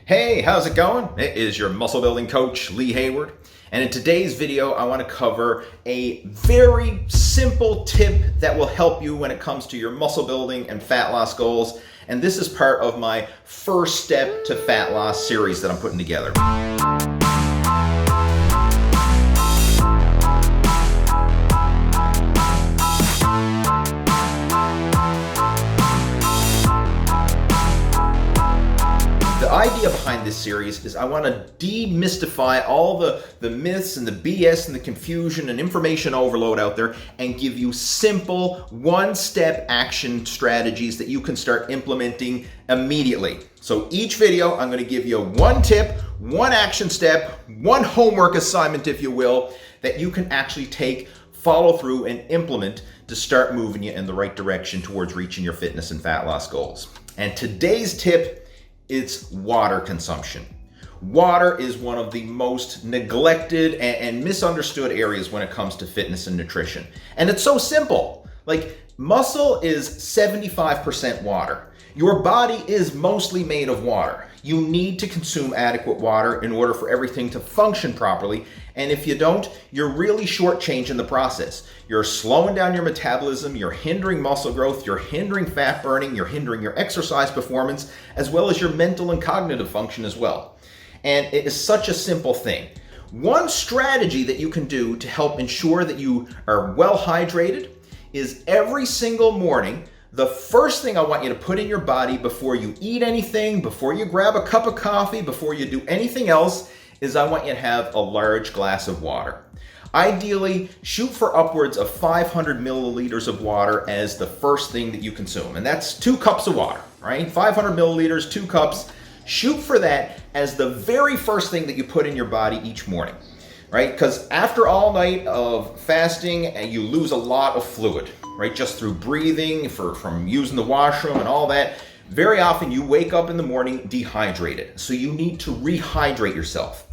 Hey, how's it going? It is your muscle building coach, Lee Hayward. And in today's video, I want to cover a very simple tip that will help you when it comes to your muscle building and fat loss goals. And this is part of my first step to fat loss series that I'm putting together. The idea behind this series is I want to demystify all the myths and the BS and the confusion and information overload out there and give you simple one-step action strategies that you can start implementing immediately. So each video, I'm going to give you one tip, one action step, one homework assignment, if you will, that you can actually take, follow through, and implement to start moving you in the right direction towards reaching your fitness and fat loss goals. And today's tip, it's water consumption. Water is one of the most neglected and misunderstood areas when it comes to fitness and nutrition. And it's so simple. Like, muscle is 75% water. Your body is mostly made of water. You need to consume adequate water in order for everything to function properly. And if you don't, you're really shortchanging the process. You're slowing down your metabolism, you're hindering muscle growth, you're hindering fat burning, you're hindering your exercise performance, as well as your mental and cognitive function as well. And it is such a simple thing. One strategy that you can do to help ensure that you are well hydrated is every single morning, the first thing I want you to put in your body before you eat anything, before you grab a cup of coffee, before you do anything else, is I want you to have a large glass of water. Ideally, shoot for upwards of 500 milliliters of water as the first thing that you consume. And that's 2 cups of water, right? 500 milliliters, 2 cups. Shoot for that as the very first thing that you put in your body each morning, right? Because after all night of fasting, you lose a lot of fluid, right? Just through breathing, from using the washroom and all that. Very often you wake up in the morning dehydrated. So you need to rehydrate yourself.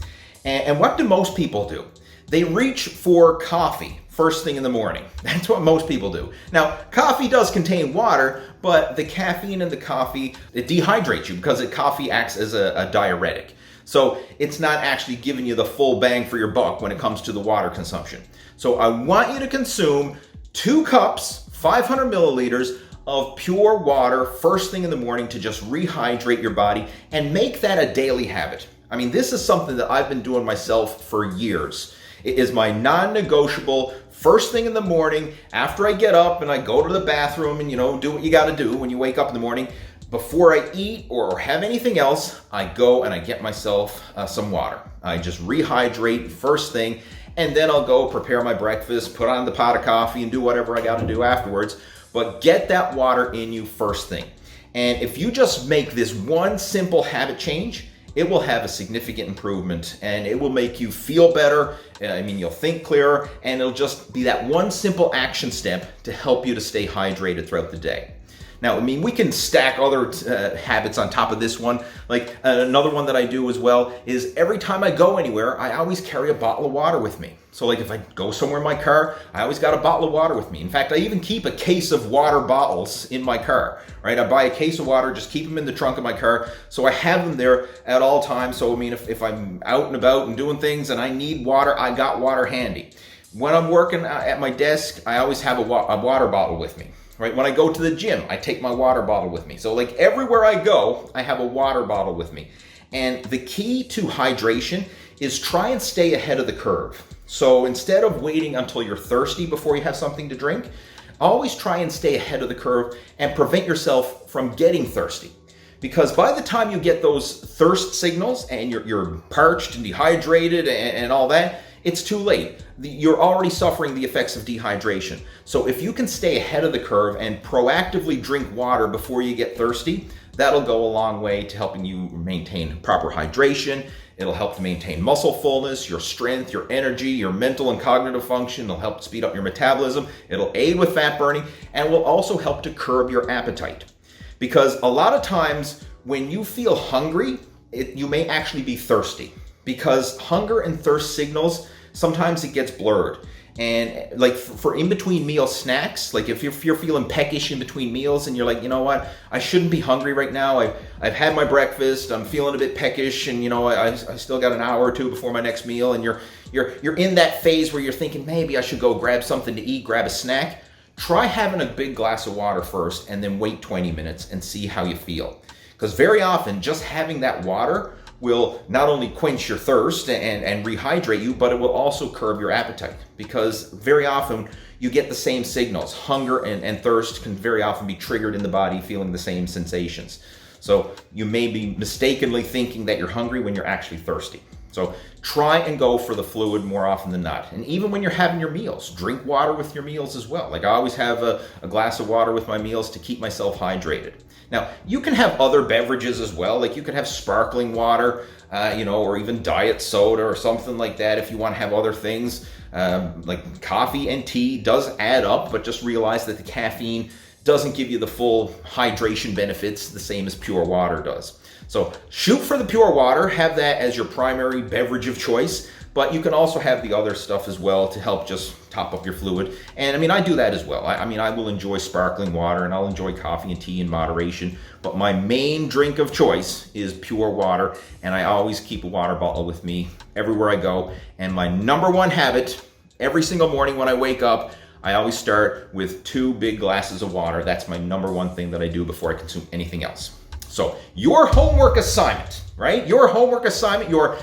And what do most people do? They reach for coffee first thing in the morning. That's what most people do. Now, coffee does contain water, but the caffeine in the coffee, it dehydrates you because coffee acts as a diuretic. So it's not actually giving you the full bang for your buck when it comes to the water consumption. So I want you to consume 2 cups, 500 milliliters of pure water first thing in the morning to just rehydrate your body and make that a daily habit. I mean, this is something that I've been doing myself for years. It is my non-negotiable first thing in the morning after I get up and I go to the bathroom and, do what you got to do when you wake up in the morning. Before I eat or have anything else, I go and I get myself some water. I just rehydrate first thing, and then I'll go prepare my breakfast, put on the pot of coffee, and do whatever I got to do afterwards. But get that water in you first thing. And if you just make this one simple habit change, it will have a significant improvement and it will make you feel better. I mean, you'll think clearer, and it'll just be that one simple action step to help you to stay hydrated throughout the day. Now, I mean, we can stack other habits on top of this one. Like another one that I do as well is every time I go anywhere, I always carry a bottle of water with me. So like if I go somewhere in my car, I always got a bottle of water with me. In fact, I even keep a case of water bottles in my car, right? I buy a case of water, just keep them in the trunk of my car. So I have them there at all times. So I mean, if I'm out and about and doing things and I need water, I got water handy. When I'm working at my desk, I always have a water bottle with me. Right? When I go to the gym, I take my water bottle with me. So like everywhere I go, I have a water bottle with me. And the key to hydration is try and stay ahead of the curve. So instead of waiting until you're thirsty before you have something to drink, always try and stay ahead of the curve and prevent yourself from getting thirsty. Because by the time you get those thirst signals and you're parched and dehydrated and all that, it's too late. You're already suffering the effects of dehydration. So if you can stay ahead of the curve and proactively drink water before you get thirsty, that'll go a long way to helping you maintain proper hydration. It'll help to maintain muscle fullness, your strength, your energy, your mental and cognitive function. It'll help speed up your metabolism. It'll aid with fat burning, and will also help to curb your appetite. Because a lot of times when you feel hungry, you may actually be thirsty. Because hunger and thirst signals, sometimes it gets blurred. And like for in between meal snacks, like if you're feeling peckish in between meals and you're like, you know what, I shouldn't be hungry right now. I've had my breakfast, I'm feeling a bit peckish, and you know, I still got an hour or two before my next meal, and you're in that phase where you're thinking maybe I should go grab something to eat, grab a snack. Try having a big glass of water first and then wait 20 minutes and see how you feel. Because very often just having that water will not only quench your thirst and rehydrate you, but it will also curb your appetite, because very often you get the same signals. Hunger and thirst can very often be triggered in the body, feeling the same sensations. So you may be mistakenly thinking that you're hungry when you're actually thirsty. So try and go for the fluid more often than not. And even when you're having your meals, drink water with your meals as well. Like I always have a glass of water with my meals to keep myself hydrated. Now, you can have other beverages as well. Like you could have sparkling water, or even diet soda or something like that if you want to have other things. Like coffee and tea does add up, but just realize that the caffeine doesn't give you the full hydration benefits the same as pure water does. So shoot for the pure water, have that as your primary beverage of choice, but you can also have the other stuff as well to help just top up your fluid. And I mean, I do that as well. I will enjoy sparkling water and I'll enjoy coffee and tea in moderation, but my main drink of choice is pure water, and I always keep a water bottle with me everywhere I go. And my number one habit, every single morning when I wake up, I always start with 2 big glasses of water. That's my number one thing that I do before I consume anything else. So your homework assignment, right? Your homework assignment, your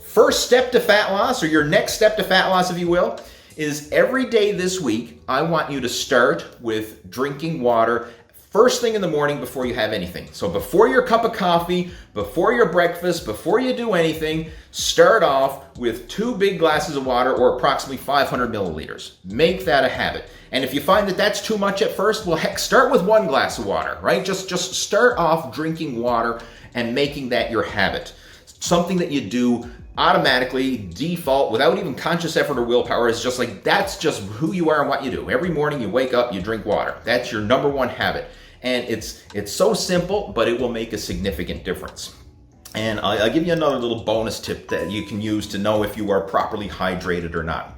first step to fat loss, or your next step to fat loss, if you will, is every day this week, I want you to start with drinking water first thing in the morning before you have anything. So before your cup of coffee, before your breakfast, before you do anything, start off with 2 big glasses of water, or approximately 500 milliliters. Make that a habit. And if you find that that's too much at first, well, heck, start with 1 glass of water, right? Just start off drinking water and making that your habit. Something that you do automatically, default, without even conscious effort or willpower. Is just like, that's just who you are and what you do. Every morning you wake up, you drink water. That's your number one habit. And it's so simple, but it will make a significant difference. And I'll give you another little bonus tip that you can use to know if you are properly hydrated or not.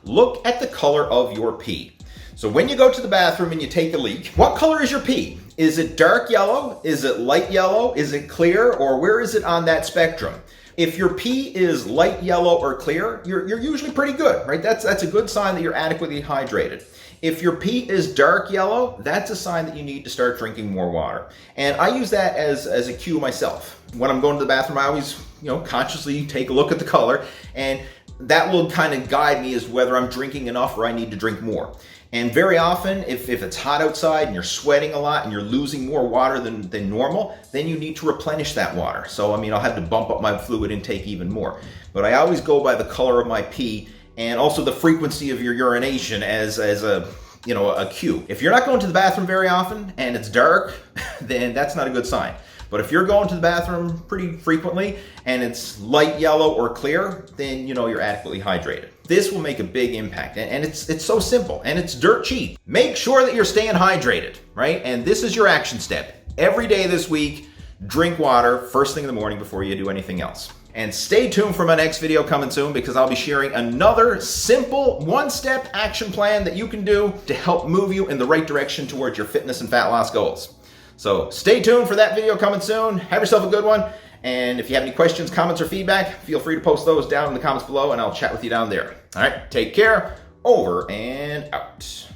Look at the color of your pee. So when you go to the bathroom and you take a leak, what color is your pee? Is it dark yellow? Is it light yellow? Is it clear? Or where is it on that spectrum? If your pee is light yellow or clear, you're usually pretty good, right? That's a good sign that you're adequately hydrated. If your pee is dark yellow, that's a sign that you need to start drinking more water. And I use that as a cue myself. When I'm going to the bathroom, I always, consciously take a look at the color, and that will kind of guide me as whether I'm drinking enough or I need to drink more. And very often, if it's hot outside and you're sweating a lot and you're losing more water than normal, then you need to replenish that water. So, I'll have to bump up my fluid intake even more. But I always go by the color of my pee, and also the frequency of your urination as a cue. If you're not going to the bathroom very often and it's dark, then that's not a good sign. But if you're going to the bathroom pretty frequently and it's light yellow or clear, then you're adequately hydrated. This will make a big impact, and it's so simple, and it's dirt cheap. Make sure that you're staying hydrated, right? And this is your action step. Every day this week, drink water first thing in the morning before you do anything else. And stay tuned for my next video coming soon, because I'll be sharing another simple 1-step action plan that you can do to help move you in the right direction towards your fitness and fat loss goals. So stay tuned for that video coming soon. Have yourself a good one. And if you have any questions, comments, or feedback, feel free to post those down in the comments below, and I'll chat with you down there. All right, take care. Over and out.